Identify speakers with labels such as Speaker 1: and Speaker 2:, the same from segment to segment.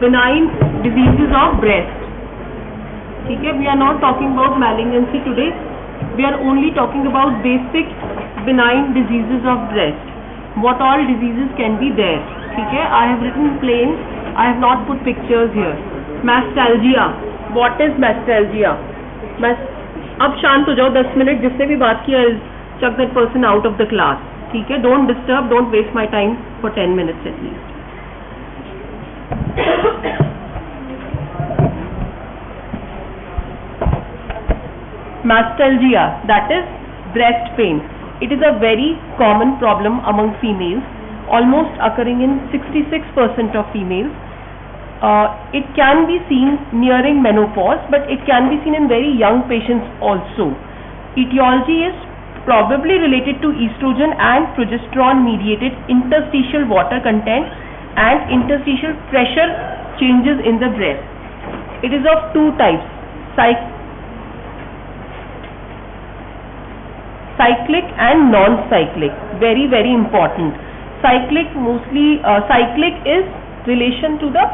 Speaker 1: benign diseases of breast. ठीक है, we are not talking about malignancy today. We are only talking about basic benign diseases of breast. What all diseases can be there? ठीक है, I have written plain. I have not put pictures here. Mastalgia. What is mastalgia? अब शांत हो जाओ 10 minute. जिसने भी बात किया, chuck that person out of the class. ठीक है, don't disturb, don't waste my time for 10 minutes at least. Mastalgia, that is breast pain. It is a very common problem among females, almost occurring in 66% of females. It can be seen nearing menopause, but it can be seen in very young patients also. Etiology is probably related to estrogen and progesterone mediated interstitial water content and interstitial pressure changes in the breast. It is of two types, cyclic and non-cyclic. Very, very important. Cyclic mostly, cyclic is relation to the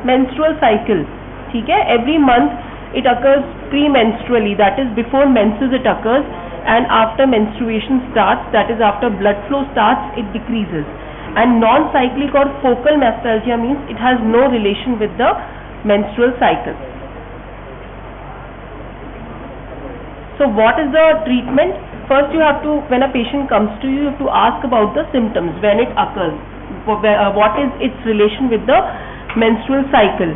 Speaker 1: menstrual cycle. ठीक है, every month it occurs premenstrually, that is before menses it occurs, and after menstruation starts, that is after blood flow starts, it decreases. And non-cyclic or focal mastalgia means it has no relation with the menstrual cycle. So what is the treatment? First you have to, when a patient comes to you, you have to ask about the symptoms, when it occurs, what is its relation with the menstrual cycle.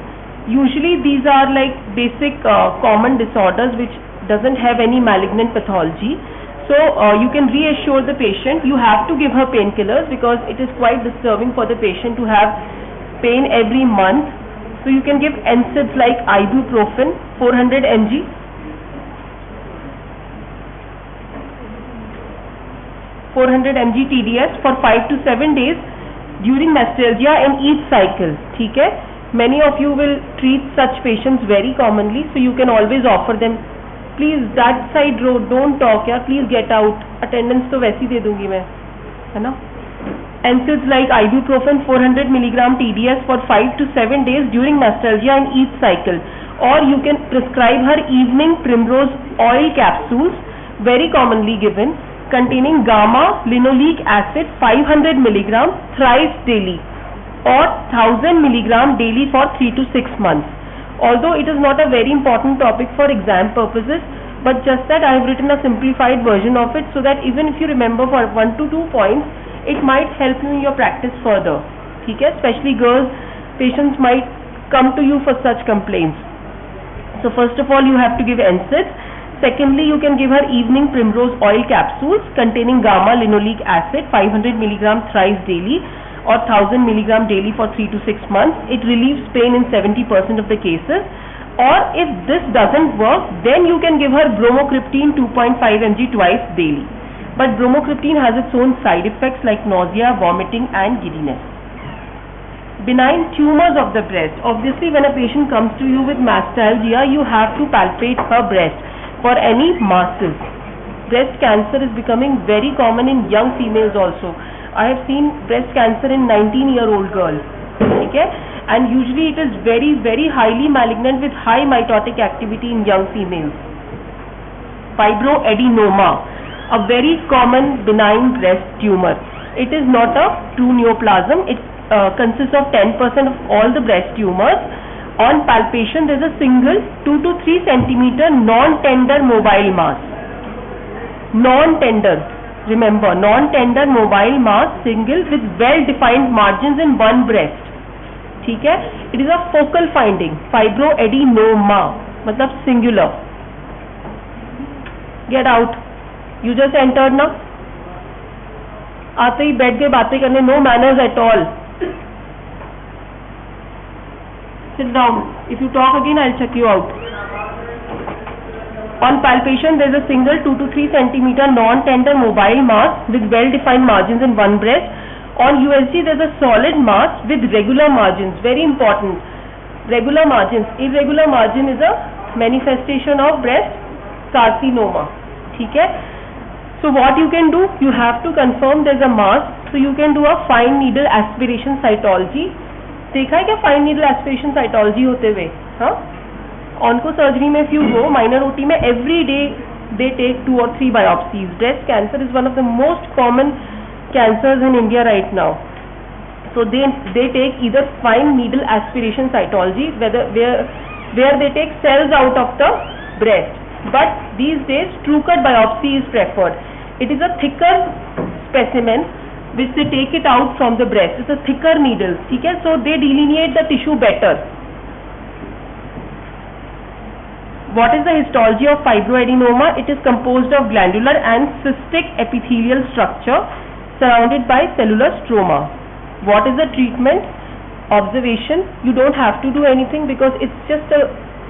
Speaker 1: Usually these are like basic common disorders which doesn't have any malignant pathology. So you can reassure the patient. You have to give her painkillers because it is quite disturbing for the patient to have pain every month. So you can give NSAIDs like ibuprofen 400 mg, TDS for 5 to 7 days during mastalgia in each cycle. ठीक है, many of you will treat such patients very commonly, so you can always offer them, please that side row, don't talk यार, please get out, attendance तो वैसी दे दूंगी मैं, है ना. NSAIDs like ibuprofen 400 mg TDS for 5 to 7 days during mastalgia in each cycle, or you can prescribe her evening primrose oil capsules, very commonly given, containing gamma linoleic acid 500 mg thrice daily or 1000 mg daily for 3 to 6 months. Although it is not a very important topic for exam purposes, but just that I have written a simplified version of it so that even if you remember for 1 to 2 points, it might help you in your practice further. ठीक है, especially girls, patients might come to you for such complaints. So first of all you have to give NSAIDs. Secondly, you can give her evening primrose oil capsules containing gamma linoleic acid 500 mg thrice daily or 1000 mg daily for 3 to 6 months. It relieves pain in 70% of the cases. Or if this doesn't work, then you can give her bromocriptine 2.5 mg twice daily. But bromocriptine has its own side effects like nausea, vomiting and giddiness. Benign tumors of the breast. Obviously, when a patient comes to you with mastalgia, you have to palpate her breast for any masses. Breast cancer is becoming very common in young females also. I have seen breast cancer in 19-year-old girls. Okay? And usually it is very, very highly malignant with high mitotic activity in young females. Fibroadenoma, a very common benign breast tumor. It is not a true neoplasm. It consists of 10% of all the breast tumors. On palpation, there is a single 2 to 3 centimeter non-tender mobile mass. Non-tender, remember, non-tender mobile mass, single with well-defined margins in one breast. ठीक है, it is a focal finding. Fibroadenoma, मतलब singular. Get out. You just entered ना. आते ही बैठ के बातें करने, no manners at all. Sit down. If you talk again, I'll check you out. On palpation, there is a single 2 to 3 centimeter non-tender mobile mass with well-defined margins in one breast. On USG, there is a solid mass with regular margins. Very important. Regular margins. Irregular margin is a manifestation of breast carcinoma. ठीक है? So what you can do? You have to confirm there is a mass. So you can do a fine needle aspiration cytology. देखा है क्या fine needle aspiration cytology होते हुए? हाँ, onco surgery में if you go, minor OT में every day they take 2 or 3 biopsies. Breast cancer is one of the most common cancers in India right now. So they take either fine needle aspiration cytology, where they take cells out of the breast. But these days true cut biopsy is preferred. It is a thicker specimen which they take it out from the breast. It's a thicker needle. ठीक है? So they delineate the tissue better. What is the histology of fibroadenoma? It is composed of glandular and cystic epithelial structure surrounded by cellular stroma. What is the treatment? Observation. You don't have to do anything because it's just a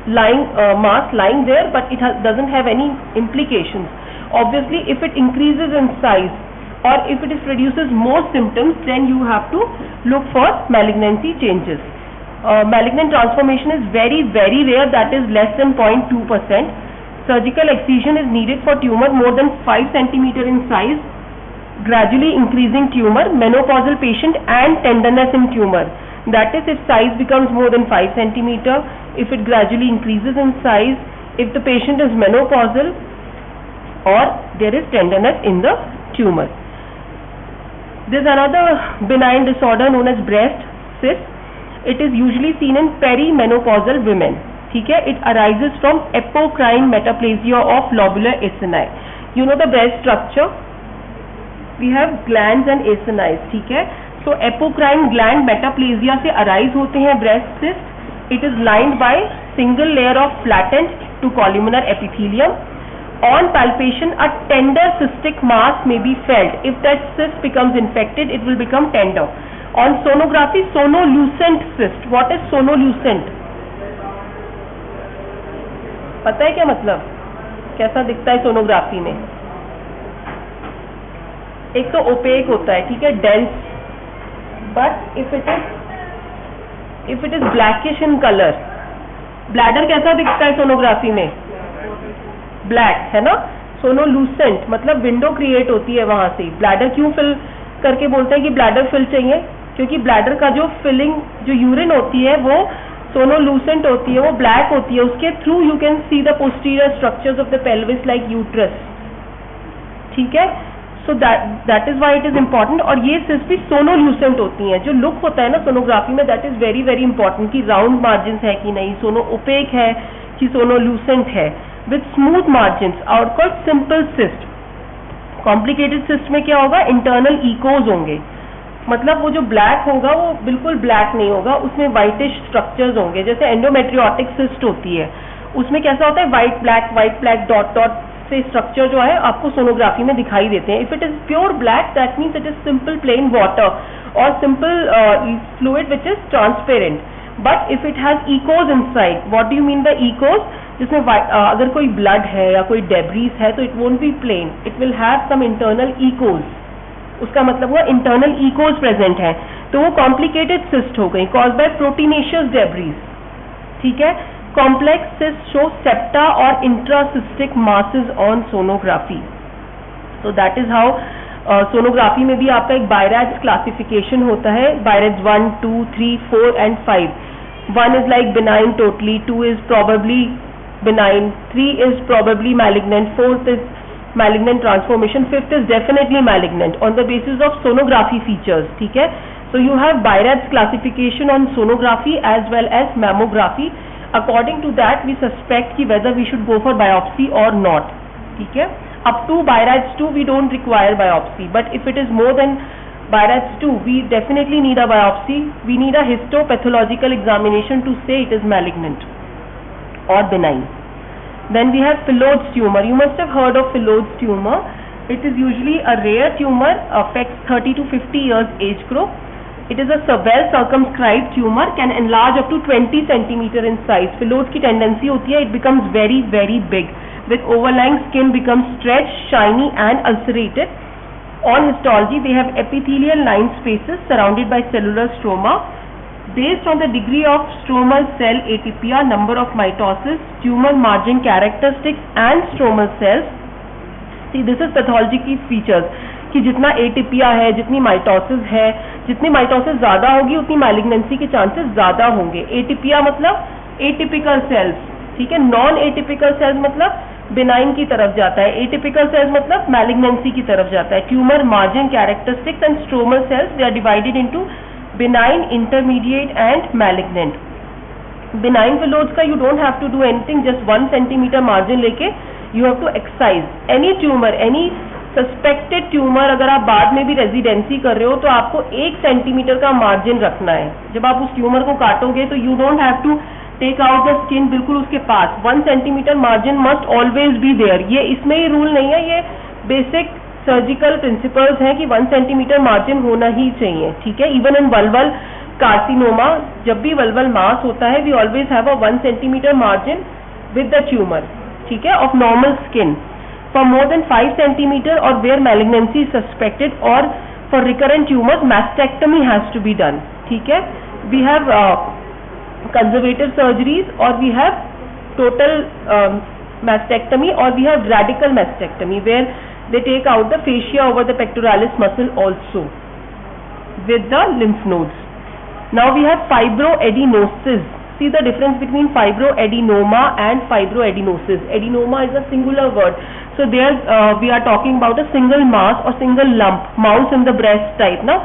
Speaker 1: mass lying there, but it doesn't have any implications. Obviously, if it increases in size or if it produces more symptoms, then you have to look for malignancy changes. Malignant transformation is very, very rare, that is less than 0.2%. Surgical excision is needed for tumor more than 5 cm in size, gradually increasing tumor, menopausal patient and tenderness in tumor. That is, if size becomes more than 5 cm, if it gradually increases in size, if the patient is menopausal or there is tenderness in the tumor. There is another benign disorder known as breast cyst. It is usually seen in perimenopausal women. ठीक है? It arises from apocrine metaplasia of lobular acini. You know the breast structure? We have glands and acini. ठीक है? So apocrine gland metaplasia से arise होते हैं breast cyst. It is lined by single layer of flattened to columnar epithelium. On palpation, a tender cystic mass may be felt. If that cyst becomes infected, it will become tender. On sonography, sonolucent cyst. What is sonolucent? पता है क्या मतलब? कैसा दिखता है sonography में? एक तो ओपेक होता है, ठीक है, dense, but if it is blackish in colour. Bladder कैसा दिखता है सोनोग्राफी में? ब्लैक, है ना? सोनोलूसेंट मतलब विंडो क्रिएट होती है वहां से. ब्लैडर क्यों फिल करके बोलते हैं कि ब्लैडर फिल चाहिए? क्योंकि ब्लैडर का जो फिलिंग, जो यूरिन होती है वो सोनोलूसेंट होती है, वो ब्लैक होती है. उसके through you can see the posterior structures of the pelvis like uterus. ठीक है? So that is why it is important. और ये सिर्फ भी सोनोलूसेंट होती हैं. जो लुक होता है ना सोनोग्राफी में, that is very very important कि राउंड मार्जिन है कि नहीं, सोनो ओपेक है कि सोनोलूसेंट है, with smooth margin, are called simple cyst. Complicated cyst में क्या होगा? इंटरनल इकोज होंगे. मतलब वो जो ब्लैक होगा वो बिल्कुल ब्लैक नहीं होगा, उसमें व्हाइटिश स्ट्रक्चर्स होंगे. जैसे एंडोमेट्रियोटिक सिस्ट होती है, उसमें कैसा होता है? व्हाइट ब्लैक डॉट डॉट से स्ट्रक्चर जो है आपको सोनोग्राफी में दिखाई देते हैं. If it is pure black, that means it is simple plain water और simple fluid which is transparent. But if it has echoes inside, what do you mean by echoes? जिसमें अगर कोई ब्लड है या कोई डेब्रीज है तो it won't be plain, it will have some internal echoes. उसका मतलब हुआ इंटरनल इकोज प्रेजेंट है, तो वो कॉम्प्लिकेटेड सिस्ट हो गई, कॉज्ड बाय प्रोटीनेशियस डेब्रीज. ठीक है? कॉम्प्लेक्स सिस्ट शो सेप्टा और इंट्रासिस्टिक मासेस ऑन सोनोग्राफी. तो दैट इज हाउ सोनोग्राफी में भी आपका एक बायरैज क्लासिफिकेशन होता है. बायरैज 1, 2, 3, 4 and 5. 1 is like benign totally, 2 is probably benign, 3 is probably malignant, 4th is malignant transformation, 5th is definitely malignant on the basis of sonography features. ठीक है? So you have BI-RADS classification on sonography as well as mammography. According to that we suspect कि whether we should go for biopsy or not. ठीक है? Up to BI-RADS 2 we don't require biopsy, but if it is more than BI-RADS 2 we definitely need a biopsy. We need a histopathological examination to say it is malignant or benign. Then we have Phyllodes tumor. You must have heard of Phyllodes tumor. It is usually a rare tumor, affects 30 to 50 years age group. It is a well circumscribed tumor, can enlarge up to 20 centimeter in size. Phyllodes की tendency होती है, it becomes very very big, with overlying skin becomes stretched, shiny and ulcerated. On histology, they have epithelial lined spaces surrounded by cellular stroma. Based on the degree of stromal cell atypia, number of mitosis, tumor margin characteristics and stromal cells. See, this is pathology key features. कि जितना atypia है, जितनी mitosis है, जितनी mitosis ज़्यादा होगी उतनी malignancy के चांसेस ज़्यादा होंगे। एटिपिया मतलब एटिपिकल सेल्स, ठीक है। नॉन एटिपिकल सेल्स मतलब बिनाइन की तरफ जाता है, एटिपिकल सेल्स मतलब मैलिग्नेंसी की तरफ जाता है। Tumour margin characteristics and stromal cells, they are divided into benign, intermediate and malignant. Benign phyllodes का you don't have to do anything, just 1 centimetre margin लेके you have to exercise. Any tumour, any suspected tumour अगर आप बाद में भी residency कर रहे हो तो आपको 1 सेंटीमीटर का मार्जिन रखना है। जब आप उस ट्यूमर को काटोगे तो you don't have to take out the skin बिल्कुल उसके पास, 1 centimetre margin must always be there. ये इसमें ही रूल नहीं है, ये बेसिक सर्जिकल प्रिंसिपल्स हैं कि 1 सेंटीमीटर मार्जिन होना ही चाहिए, ठीक है। इवन इन वल्वल कार्सिनोमा, जब भी वल्वल मास होता है we always have a 1 centimetre margin with the tumour, ठीक है, of normal skin. For more than 5 centimeter or where malignancy is suspected or for recurrent tumors, mastectomy has to be done, ठीक है। We have conservative surgeries or we have total mastectomy or we have radical mastectomy where they take out the fascia over the pectoralis muscle also with the lymph nodes. Now we have fibroadenosis. See the difference between fibroadenoma and fibroadenosis. Adenoma is a singular word. So there we are talking about a single mass or single lump, mouse in the breast type now.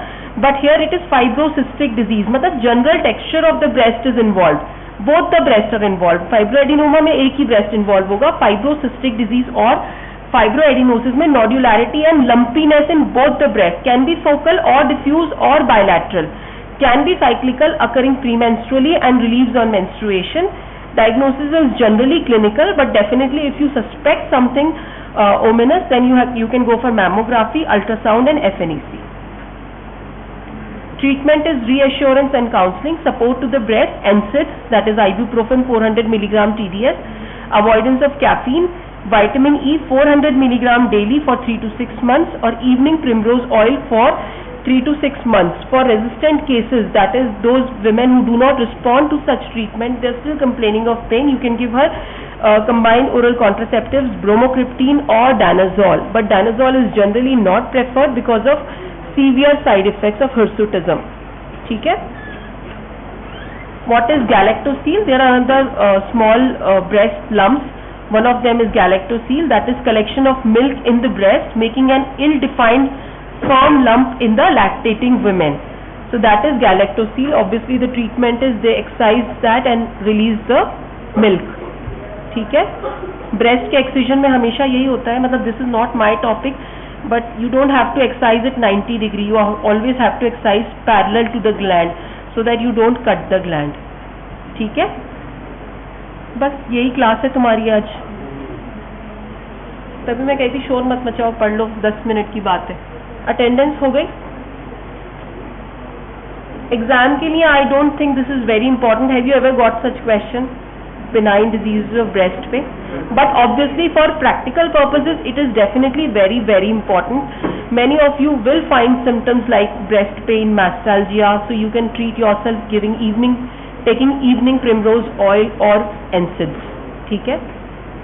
Speaker 1: But here it is fibrocystic disease, मतलब general texture of the breast is involved. Both the breasts are involved. Fibroadenoma में एक ही breast involved होगा, fibrocystic disease और fibroadenosis में nodularity and lumpiness in both the breast, can be focal or diffuse or bilateral, can be cyclical, occurring premenstrually and relieves on menstruation. Diagnosis is generally clinical, but definitely if you suspect something ominous, then you can go for mammography, ultrasound and FNEC. Treatment is reassurance and counseling, support to the breast, NSAIDs, that is ibuprofen 400 mg TDS, avoidance of caffeine, vitamin E 400 mg daily for 3 to 6 months or evening primrose oil for 3 to 6 months. For resistant cases, that is those women who do not respond to such treatment, they are still complaining of pain, you can give her combined oral contraceptives, bromocriptine or danazol. But danazol is generally not preferred because of severe side effects of hirsutism. ठीक है? What is galactosile? There are other small breast lumps. One of them is galactosile, that is collection of milk in the breast, making an ill-defined firm lump in the lactating women. So that is galactosile. Obviously the treatment is they excise that and release the milk. ठीक है। Breast के excision में हमेशा यही होता है, मतलब this is not my topic, but you don't have to excise it 90 degree, you always have to excise parallel to the gland so that you don't cut the gland, ठीक है। बस यही क्लास है तुम्हारी आज। तभी मैं कहती शोर मत मचाओ, पढ़ लो, 10 मिनट की बात है। अटेंडेंस हो गई? एग्जाम के लिए I don't think this is very important. Have you ever got such question? Benign diseases of breast पे, but obviously for practical purposes it is definitely very very important. Many of you will find symptoms like breast pain, mastalgia, so you can treat yourself taking evening primrose oil or NSAIDs, ठीक है।